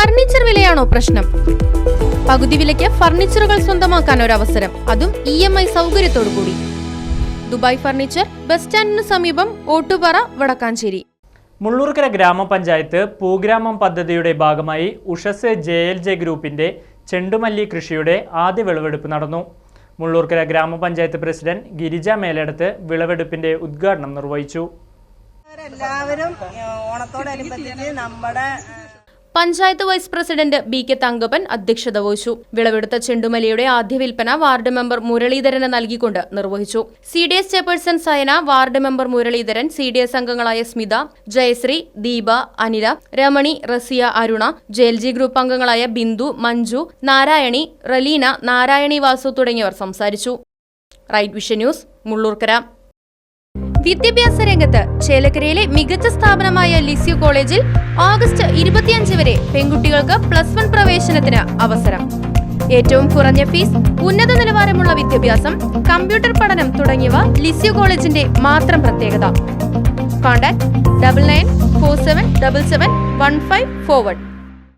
Furniture വിലയാണോ പ്രശ്നം? പകുതി വിലയ്ക്ക് ഫർണിച്ചറുകൾ സ്വന്തമാക്കാൻ ഒരു അവസരം, അതും EMI സൗകര്യത്തോടുകൂടി. ദുബായ് ഫർണിച്ചർ, ബസ് സ്റ്റാൻഡിന് സമീപം, ഓട്ടുപാറ, വടക്കാഞ്ചേരി. മുള്ളൂർക്കര ഗ്രാമപഞ്ചായത്ത് പൂഗ്രാമം പദ്ധതിയുടെ ഭാഗമായി ഉഷസ് JLJ ഗ്രൂപ്പിന്റെ ചെണ്ടുമല്ലി കൃഷിയുടെ ആദ്യ വിളവെടുപ്പ് നടന്നു. മുള്ളൂർക്കര ഗ്രാമപഞ്ചായത്ത് പ്രസിഡന്റ് ഗിരിജ മേലെടുത്ത് വിളവെടുപ്പിന്റെ ഉദ്ഘാടനം നിർവഹിച്ചു. Panchayat vice president BK Thankappan അധ്യക്ഷത വഹിച്ചു. വിളവെടുത്ത ചെണ്ടുമല്ലിയുടെ ആദ്യ വിൽപ്പന വാർഡ് മെമ്പർ മുരളീധരന് നൽകിക്കൊണ്ട് നിർവഹിച്ചു. CDS chairperson Sayana, ward member Muraleedharan, CDS അംഗങ്ങളായ സ്മിത, ജയശ്രീ, ദീപ, അനില, രമണി, റസിയ, അരുണ, JLG ഗ്രൂപ്പ് അംഗങ്ങളായ ബിന്ദു, മഞ്ജു, നാരായണി, റലീന, നാരായണി വാസു തുടങ്ങിയവർ സംസാരിച്ചു. Right vision news, Mulloorkara. വിദ്യാഭ്യാസ രംഗത്ത് ചേലക്കരയിലെ മികച്ച സ്ഥാപനമായ ലിസ്യു കോളേജിൽ ഓഗസ്റ്റ് 25 വരെ പെൺകുട്ടികൾക്ക് +1 പ്രവേശനത്തിന് അവസരം. ഏറ്റവും കുറഞ്ഞ ഫീസ്, ഉന്നത നിലവാരമുള്ള വിദ്യാഭ്യാസം, കമ്പ്യൂട്ടർ പഠനം തുടങ്ങിയവ ലിസ്യു കോളേജിന്റെ മാത്രം പ്രത്യേകത. കോൺടാക്ട് 9947771541.